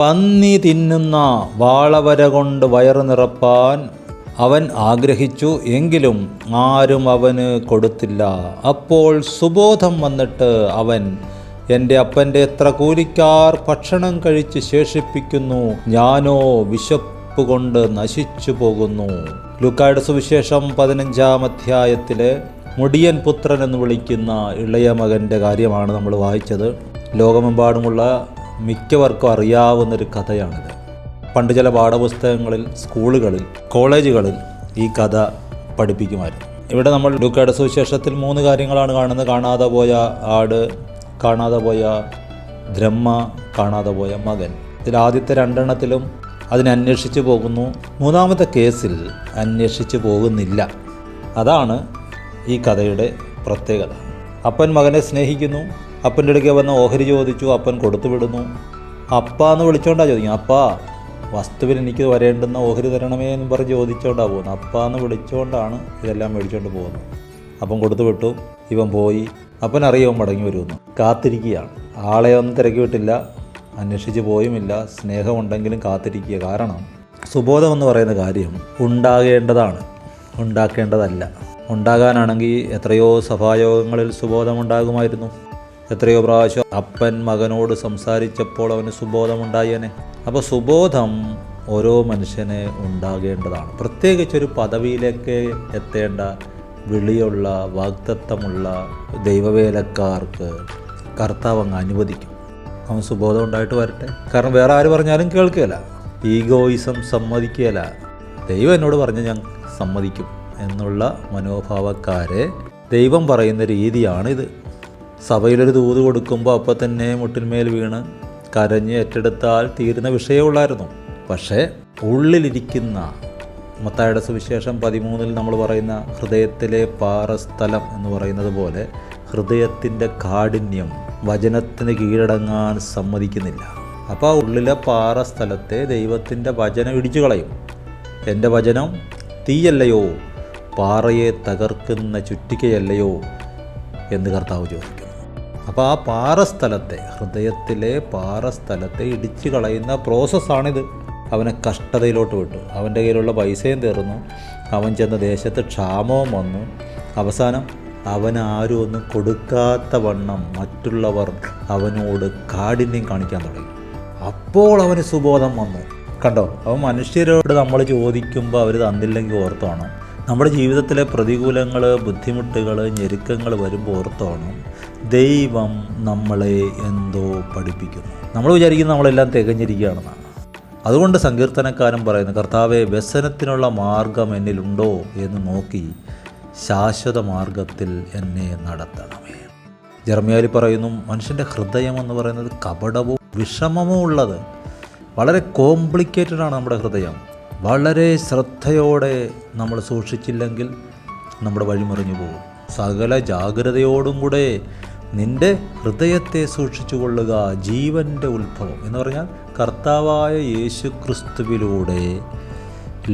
പന്നി തിന്നുന്ന വാളവര കൊണ്ട് വയറ് നിറപ്പാൻ അവൻ ആഗ്രഹിച്ചു, എങ്കിലും ആരും അവന് കൊടുത്തില്ല. അപ്പോൾ സുബോധം വന്നിട്ട് അവൻ, എൻ്റെ അപ്പൻ്റെ എത്ര കൂലിക്കാർ ഭക്ഷണം കഴിച്ച് ശേഷിപ്പിക്കുന്നു, ഞാനോ വിശപ്പ് കൊണ്ട് നശിച്ചു പോകുന്നു. ലൂക്കായുടെ സുവിശേഷം 15-ാം അധ്യായത്തിലെ മുടിയൻ പുത്രൻ എന്ന് വിളിക്കുന്ന ഇളയ മകൻ്റെ കാര്യമാണ് നമ്മൾ വായിച്ചത്. ലോകമെമ്പാടുമുള്ള മിക്കവർക്കും അറിയാവുന്നൊരു കഥയാണിത്. പണ്ട് ചില പാഠപുസ്തകങ്ങളിൽ, സ്കൂളുകളിൽ, കോളേജുകളിൽ ഈ കഥ പഠിപ്പിക്കുമായിരുന്നു. ഇവിടെ നമ്മൾ ലൂക്കായുടെ സുവിശേഷത്തിൽ 3 കാര്യങ്ങളാണ് കാണുന്നത്. കാണാതെ പോയ ആട്, കാണാതെ പോയ ദ്രഹ്മ, കാണാതെ പോയ മകൻ. ഇതിൽ ആദ്യത്തെ 2 അതിനെ അന്വേഷിച്ച് പോകുന്നു. 3-ാമത്തെ കേസിൽ അന്വേഷിച്ച് പോകുന്നില്ല. അതാണ് ഈ കഥയുടെ പ്രത്യേകത. അപ്പൻ മകനെ സ്നേഹിക്കുന്നു. അപ്പൻ്റെ അടുക്കെ വന്ന് ഓഹരി ചോദിച്ചു. അപ്പൻ കൊടുത്തു വിടുന്നു. അപ്പ എന്ന് വിളിച്ചോണ്ടാണ് ചോദിക്കും. അപ്പാ, വസ്തുവിൽ എനിക്ക് വരേണ്ടുന്ന ഓഹരി തരണമേ എന്ന് പറഞ്ഞ് ചോദിച്ചോണ്ടാണ് പോകുന്നത്. അപ്പ എന്ന് വിളിച്ചുകൊണ്ടാണ് ഇതെല്ലാം മേടിച്ചുകൊണ്ട് പോകുന്നത്. അപ്പം കൊടുത്തു വിട്ടു. ഇവൻ പോയി. അപ്പൻ അറിയാൻ മടങ്ങി വരുമെന്ന് കാത്തിരിക്കുകയാണ്. ആളെ ഒന്നും തിരക്കി വിട്ടില്ല, അന്വേഷിച്ച് പോയുമില്ല. സ്നേഹമുണ്ടെങ്കിലും കാത്തിരിക്കുക. കാരണം സുബോധം എന്ന് പറയുന്ന കാര്യം ഉണ്ടാകേണ്ടതാണ്, ഉണ്ടാക്കേണ്ടതല്ല. ഉണ്ടാകാനാണെങ്കിൽ എത്രയോ സഭായോഗങ്ങളിൽ സുബോധമുണ്ടാകുമായിരുന്നു. എത്രയോ പ്രാവശ്യം അപ്പൻ മകനോട് സംസാരിച്ചപ്പോൾ അവന് സുബോധമുണ്ടായേനെ. അപ്പോൾ സുബോധം ഓരോ മനുഷ്യന് ഉണ്ടാകേണ്ടതാണ്. പ്രത്യേകിച്ചൊരു പദവിയിലേക്ക് എത്തേണ്ട വിളിയുള്ള, വാഗ്ദത്തമുള്ള ദൈവവേലക്കാർക്ക് കർത്താവ് അങ്ങ് അനുവദിക്കും. അവൻ സുബോധം ഉണ്ടായിട്ട് വരട്ടെ. കാരണം വേറെ ആര് പറഞ്ഞാലും കേൾക്കുകയില്ല. ഈഗോയിസം സമ്മതിക്കുകയില്ല. ദൈവം എന്നോട് പറഞ്ഞ് ഞാൻ സമ്മതിക്കും എന്നുള്ള മനോഭാവക്കാരെ ദൈവം പറയുന്ന രീതിയാണിത്. സഭയിലൊരു ദൂത് കൊടുക്കുമ്പോൾ അപ്പം തന്നെ മുട്ടിന്മേൽ വീണ് കരഞ്ഞ് ഏറ്റെടുത്താൽ തീരുന്ന വിഷയമുള്ളായിരുന്നു. പക്ഷേ ഉള്ളിലിരിക്കുന്ന, മത്തായിയുടെ സുവിശേഷം 13 നമ്മൾ പറയുന്ന ഹൃദയത്തിലെ പാറസ്ഥലം എന്ന് പറയുന്നത് പോലെ, ഹൃദയത്തിൻ്റെ കാഠിന്യം വചനത്തിന് കീഴടങ്ങാൻ സമ്മതിക്കുന്നില്ല. അപ്പോൾ ആ ഉള്ളിലെ പാറസ്ഥലത്തെ ദൈവത്തിൻ്റെ വചനം ഇടിച്ചു കളയും. എൻ്റെ വചനം തീയല്ലയോ, പാറയെ തകർക്കുന്ന ചുറ്റികയല്ലയോ എന്ന് കർത്താവ് ചോദിക്കുന്നു. അപ്പോൾ ആ പാറസ്ഥലത്തെ, ഹൃദയത്തിലെ പാറസ്ഥലത്തെ ഇടിച്ചു കളയുന്ന പ്രോസസ്സാണിത്. അവനെ കഷ്ടതയിലോട്ട് വിട്ടു. അവൻ്റെ കയ്യിലുള്ള പൈസയും തീർന്നു. അവൻ ചെന്ന ദേശത്ത് ക്ഷാമവും വന്നു. അവസാനം അവനാരും ഒന്നും കൊടുക്കാത്ത വണ്ണം മറ്റുള്ളവർ അവനോട് കാഠിന്യം കാണിക്കാൻ തുടങ്ങി. അപ്പോൾ അവന് സുബോധം വന്നു. കണ്ടോ, അവൻ മനുഷ്യരോട് നമ്മൾ ചോദിക്കുമ്പോൾ അവർ തന്നില്ലെങ്കിൽ ഓർത്തോണം. നമ്മുടെ ജീവിതത്തിലെ പ്രതികൂലങ്ങൾ, ബുദ്ധിമുട്ടുകൾ, ഞെരുക്കങ്ങൾ വരുമ്പോൾ ഓർത്തോണം, ദൈവം നമ്മളെ എന്തോ പഠിപ്പിക്കുന്നു. നമ്മൾ വിചാരിക്കുന്നത് നമ്മളെല്ലാം തികഞ്ഞിരിക്കുകയാണെന്നാണ്. അതുകൊണ്ട് സങ്കീർത്തനക്കാരൻ പറയുന്നു, കർത്താവേ, വ്യസനത്തിനുള്ള മാർഗം എന്നിലുണ്ടോ എന്ന് നോക്കി ശാശ്വത മാർഗത്തിൽ എന്നെ നടത്തണമേ. ജെറമ്യായിൽ പറയുന്നു, മനുഷ്യൻ്റെ ഹൃദയം എന്ന് പറയുന്നത് കപടവും വിഷമവും ഉള്ളത്. വളരെ കോംപ്ലിക്കേറ്റഡാണ് നമ്മുടെ ഹൃദയം. വളരെ ശ്രദ്ധയോടെ നമ്മൾ സൂക്ഷിച്ചില്ലെങ്കിൽ നമ്മുടെ വഴിമറിഞ്ഞു പോകും. സകല ജാഗ്രതയോടും കൂടെ നിൻ്റെ ഹൃദയത്തെ സൂക്ഷിച്ചു കൊള്ളുക. ജീവൻ്റെ ഉത്ഭവം എന്ന് പറഞ്ഞാൽ കർത്താവായ യേശു ക്രിസ്തുവിലൂടെ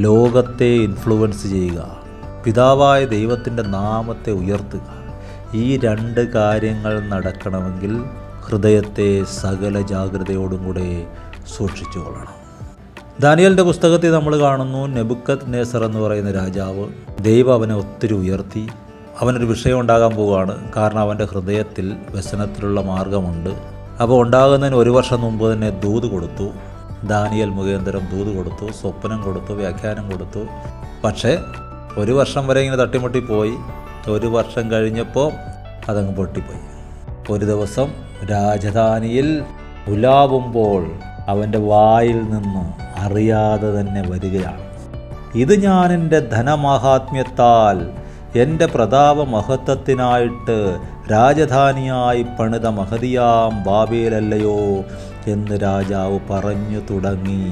ലോകത്തെ ഇൻഫ്ലുവൻസ് ചെയ്യുക, പിതാവായ ദൈവത്തിൻ്റെ നാമത്തെ ഉയർത്തുക. ഈ 2 കാര്യങ്ങൾ നടക്കണമെങ്കിൽ ഹൃദയത്തെ സകല ജാഗ്രതയോടും കൂടെ സൂക്ഷിച്ചു കൊള്ളണം. ദാനിയേലിൻ്റെ പുസ്തകത്തിൽ നമ്മൾ കാണുന്നു, നെബുക്കദ്നേസർ എന്ന് പറയുന്ന രാജാവ്, ദൈവം അവനെ ഒത്തിരി ഉയർത്തി. അവനൊരു വിഷയം ഉണ്ടാകാൻ പോവുകയാണ്. കാരണം അവൻ്റെ ഹൃദയത്തിൽ വ്യസനത്തിലുള്ള മാർഗമുണ്ട്. അപ്പോൾ ഉണ്ടാകുന്നതിന് 1 വർഷം മുമ്പ് തന്നെ ദൂത് കൊടുത്തു. ദാനിയേൽ മുഖേന്തരം ദൂത് കൊടുത്തു, സ്വപ്നം കൊടുത്തു, വ്യാഖ്യാനം കൊടുത്തു. പക്ഷേ 1 വർഷം വരെ ഇങ്ങനെ തട്ടിമുട്ടിപ്പോയി. 1 വർഷം കഴിഞ്ഞപ്പോൾ അതങ്ങ് പൊട്ടിപ്പോയി. ഒരു ദിവസം രാജധാനിയിൽ ഉലാവുമ്പോൾ അവൻ്റെ വായിൽ നിന്ന് അറിയാതെ തന്നെ വരികയാണ്, ഇത് ഞാൻ എൻ്റെ ധനമാഹാത്മ്യത്താൽ, എൻ്റെ പ്രതാപ മഹത്വത്തിനായിട്ട് രാജധാനിയായി പണിത മഹതിയാം ബാബേലല്ലയോ എന്ന് രാജാവ് പറഞ്ഞു തുടങ്ങി.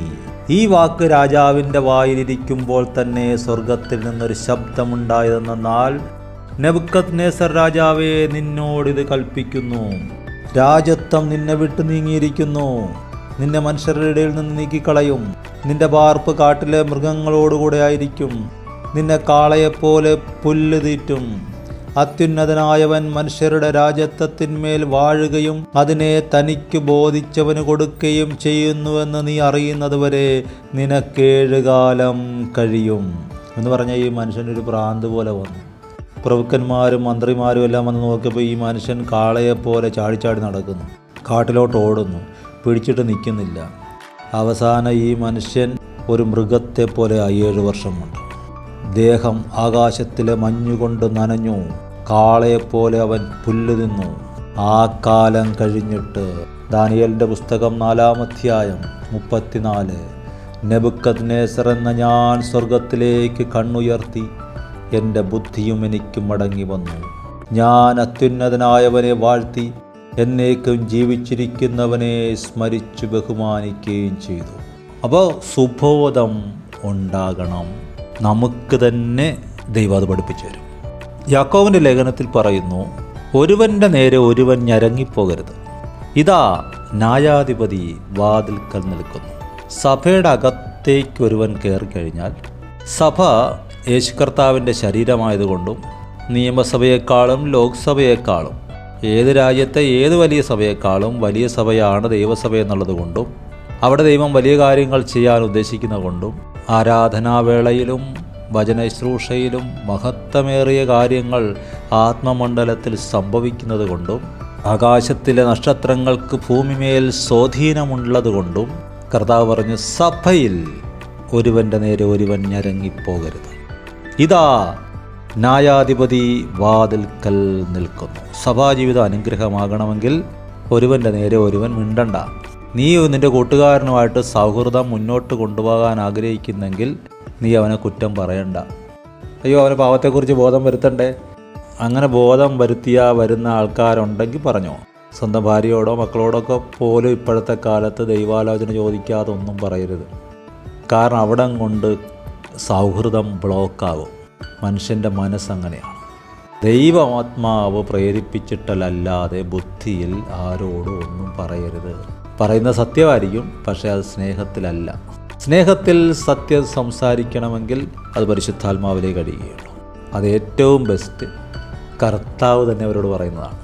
ഈ വാക്ക് രാജാവിൻ്റെ വായിലിരിക്കുമ്പോൾ തന്നെ സ്വർഗത്തിൽ നിന്നൊരു ശബ്ദമുണ്ടായതെന്നാൽ, നെബുക്കദ്നേസർ രാജാവേ, നിന്നോടിത് കൽപ്പിക്കുന്നു, രാജത്വം നിന്നെ വിട്ടു നീങ്ങിയിരിക്കുന്നു. നിന്നെ മനുഷ്യരുടെ ഇടയിൽ നിന്ന് നീക്കിക്കളയും. നിന്റെ പാർപ്പ് കാട്ടിലെ മൃഗങ്ങളോടുകൂടെ ആയിരിക്കും. നിന്നെ കാളയെപ്പോലെ പുല്ല് തീറ്റും. അത്യുന്നതനായവൻ മനുഷ്യരുടെ രാജത്വത്തിന്മേൽ വാഴുകയും അതിനെ തനിക്ക് ബോധിച്ചവന് കൊടുക്കുകയും ചെയ്യുന്നുവെന്ന് നീ അറിയുന്നതുവരെ നിനക്ക് 7 കാലം കഴിയും എന്ന് പറഞ്ഞ ഈ മനുഷ്യനൊരു ഭ്രാന്ത് പോലെ വന്നു. പ്രഭുക്കന്മാരും മന്ത്രിമാരും എല്ലാം വന്ന് നോക്കിയപ്പോൾ ഈ മനുഷ്യൻ കാളയെപ്പോലെ ചാടിച്ചാടി നടക്കുന്നു, കാട്ടിലോട്ട് ഓടുന്നു, പിടിച്ചിട്ട് നിൽക്കുന്നില്ല. അവസാനം ഈ മനുഷ്യൻ ഒരു മൃഗത്തെ പോലെ 7 വർഷം കൊണ്ട് ദേഹം ആകാശത്തിലെ മഞ്ഞുകൊണ്ട് നനഞ്ഞു. കാളയെപ്പോലെ അവൻ പുല്ല് തിന്നു. ആ കാലം കഴിഞ്ഞിട്ട് ദാനിയേലിൻ്റെ പുസ്തകം 4-ാം അധ്യായം 34 നെബൂഖദ്നേസർ എന്ന ഞാൻ സ്വർഗത്തിലേക്ക് കണ്ണുയർത്തി, എൻ്റെ ബുദ്ധിയും എനിക്ക് മടങ്ങി വന്നു. ഞാൻ അത്യുന്നതനായവനെ വാഴ്ത്തി എന്നേക്കും ജീവിച്ചിരിക്കുന്നവനെ സ്മരിച്ചു ബഹുമാനിക്കുകയും ചെയ്തു. അപ്പോൾ സുബോധം ഉണ്ടാകണം. നമുക്ക് തന്നെ ദൈവം അത് പഠിപ്പിച്ചു തരും. യാക്കോബിൻ്റെ ലേഖനത്തിൽ പറയുന്നു, ഒരുവൻ്റെ നേരെ ഒരുവൻ ഞരങ്ങിപ്പോകരുത്. ഇതാ ന്യായാധിപതി വാതിൽക്കൽ നിൽക്കുന്നു. സഭയുടെ അകത്തേക്ക് ഒരുവൻ കയറിക്കഴിഞ്ഞാൽ, സഭ യേശു കർത്താവിൻ്റെ ശരീരമായതുകൊണ്ടും നിയമസഭയെക്കാളും ലോക്സഭയെക്കാളും ഏത് രാജ്യത്തെ ഏത് വലിയ സഭയെക്കാളും വലിയ സഭയാണ് ദൈവസഭ എന്നുള്ളതുകൊണ്ടും അവിടെ ദൈവം വലിയ കാര്യങ്ങൾ ചെയ്യാൻ ഉദ്ദേശിക്കുന്നത് കൊണ്ടും ആരാധനാവേളയിലും വചനശ്രൂഷയിലും മഹത്വമേറിയ കാര്യങ്ങൾ ആത്മമണ്ഡലത്തിൽ സംഭവിക്കുന്നത് കൊണ്ടും ആകാശത്തിലെ നക്ഷത്രങ്ങൾക്ക് ഭൂമിമേൽ സ്വാധീനമുള്ളതുകൊണ്ടും കർത്താവ് പറഞ്ഞു, സഭയിൽ ഒരുവൻ്റെ നേരെ ഒരുവൻ ഞരങ്ങിപ്പോകരുത്. ഇതാ ന്യായാധിപതി വാതിൽക്കൽ നിൽക്കുന്നു. സഭാജീവിതം അനുഗ്രഹമാകണമെങ്കിൽ ഒരുവൻ്റെ നേരെ ഒരുവൻ മിണ്ടണ്ട. നീ നിൻ്റെ കൂട്ടുകാരനുമായിട്ട് സൗഹൃദം മുന്നോട്ട് കൊണ്ടുപോകാൻ ആഗ്രഹിക്കുന്നെങ്കിൽ നീ അവനെ കുറ്റം പറയണ്ട. അയ്യോ, അവന് പാവത്തെക്കുറിച്ച് ബോധം വരുത്തണ്ടേ? അങ്ങനെ ബോധം വരുന്ന ആൾക്കാരുണ്ടെങ്കിൽ പറഞ്ഞോ. സ്വന്തം ഭാര്യയോടോ മക്കളോടൊക്കെ പോലും ഇപ്പോഴത്തെ കാലത്ത് ദൈവാലോചന ചോദിക്കാതെ ഒന്നും പറയരുത്. കാരണം അവിടം കൊണ്ട് സൗഹൃദം ബ്ലോക്കാകും. മനുഷ്യൻ്റെ മനസ്സങ്ങനെയാണ്. ദൈവാത്മാവ് പ്രേരിപ്പിച്ചിട്ടല്ലാതെ ബുദ്ധിയിൽ ആരോടും ഒന്നും പറയരുത്. പറയുന്ന സത്യമായിരിക്കും, പക്ഷേ അത് സ്നേഹത്തിലല്ല. സ്നേഹത്തിൽ സത്യം സംസാരിക്കണമെങ്കിൽ അത് പരിശുദ്ധാത്മാവിലേക്ക് അടിയുകയുള്ളൂ. അത് ഏറ്റവും ബെസ്റ്റ് കർത്താവ് തന്നെ അവരോട് പറയുന്നതാണ്.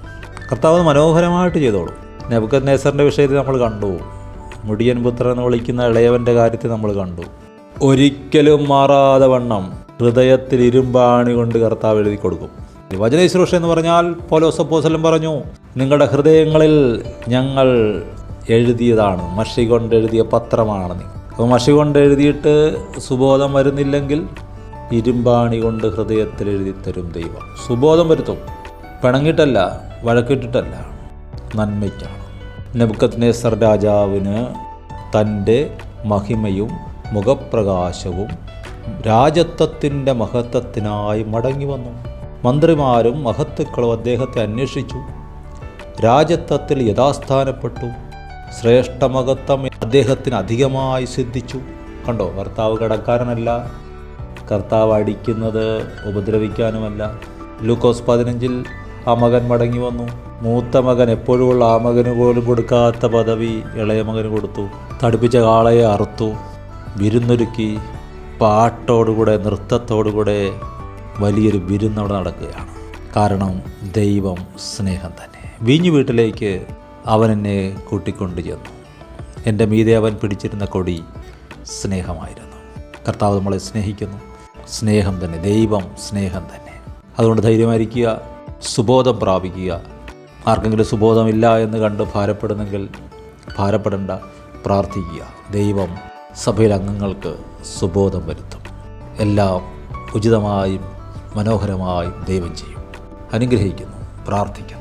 കർത്താവ് മനോഹരമായിട്ട് ചെയ്തോളൂ. നെബൂഖദ്നേസറിൻ്റെ വിഷയത്തിൽ നമ്മൾ കണ്ടു. മുടിയൻ പുത്രൻ എന്ന് വിളിക്കുന്ന ഇളയവൻ്റെ കാര്യത്തിൽ നമ്മൾ കണ്ടു. ഒരിക്കലും മാറാതെ വണ്ണം ഹൃദയത്തിൽ ഇരുമ്പാണി കൊണ്ട് കർത്താവ് എഴുതി കൊടുക്കും. വചനശുശ്രൂഷ എന്ന് പറഞ്ഞാൽ പൗലോസ് അപ്പോസ്തലൻ പറഞ്ഞു, നിങ്ങളുടെ ഹൃദയങ്ങളിൽ ഞങ്ങൾ എഴുതിയതാണ്, മഷി കൊണ്ട് എഴുതിയ പത്രമാണ് നീ. അപ്പോൾ മഷി കൊണ്ട് എഴുതിയിട്ട് സുബോധം വരുന്നില്ലെങ്കിൽ ഇരുമ്പാണി കൊണ്ട് ഹൃദയത്തിൽ എഴുതി തരും ദൈവം. സുബോധം വരുത്തും. പിണങ്ങിയിട്ടല്ല, വഴക്കിട്ടിട്ടല്ല, നന്മയ്ക്കാണ്. നെബൂഖദ്നേസർ രാജാവിന് തൻ്റെ മഹിമയും മുഖപ്രകാശവും രാജത്വത്തിൻ്റെ മഹത്വത്തിനായി മടങ്ങി വന്നു. മന്ത്രിമാരും മഹത്തുക്കളും അദ്ദേഹത്തെ അന്വേഷിച്ചു. രാജത്വത്തിൽ യഥാസ്ഥാനപ്പെട്ടു. ശ്രേഷ്ഠമഹത്വം അദ്ദേഹത്തിന് അധികമായി സിദ്ധിച്ചു. കണ്ടോ, കർത്താവ് കടക്കാരനല്ല. കർത്താവ് അടിക്കുന്നത് ഉപദ്രവിക്കാനുമല്ല. ലൂക്കോസ് 15 ആ മകൻ മടങ്ങി വന്നു. മൂത്ത മകൻ എപ്പോഴുമുള്ള ആ മകന് പോലും കൊടുക്കാത്ത പദവി ഇളയ മകന് കൊടുത്തു. തടിപ്പിച്ച കാളയെ അറുത്തു, വിരുന്നൊരുക്കി, പാട്ടോടുകൂടെ നൃത്തത്തോടുകൂടെ വലിയൊരു വിരുന്നവിടെ നടക്കുകയാണ്. കാരണം ദൈവം സ്നേഹം തന്നെ. വീഞ്ഞു വീട്ടിലേക്ക് അവൻ എന്നെ കൂട്ടിക്കൊണ്ടു ചെന്നു. എൻ്റെ മീതെ അവൻ പിടിച്ചിരുന്ന കൊടി സ്നേഹമായിരുന്നു. കർത്താവ് നമ്മളെ സ്നേഹിക്കുന്നു. സ്നേഹം തന്നെ, ദൈവം സ്നേഹം തന്നെ. അതുകൊണ്ട് ധൈര്യമായിരിക്കുക, സുബോധം പ്രാപിക്കുക. ആർക്കെങ്കിലും സുബോധമില്ല എന്ന് കണ്ട് ഭാരപ്പെടുന്നെങ്കിൽ ഭാരപ്പെടേണ്ട, പ്രാർത്ഥിക്കുക. ദൈവം സഭയിലെ അംഗങ്ങൾക്ക് സുബോധം വരുത്തും. എല്ലാം ഉചിതമായും മനോഹരമായും ദൈവം ചെയ്യും. അനുഗ്രഹിക്കുന്നു, പ്രാർത്ഥിക്കുന്നു.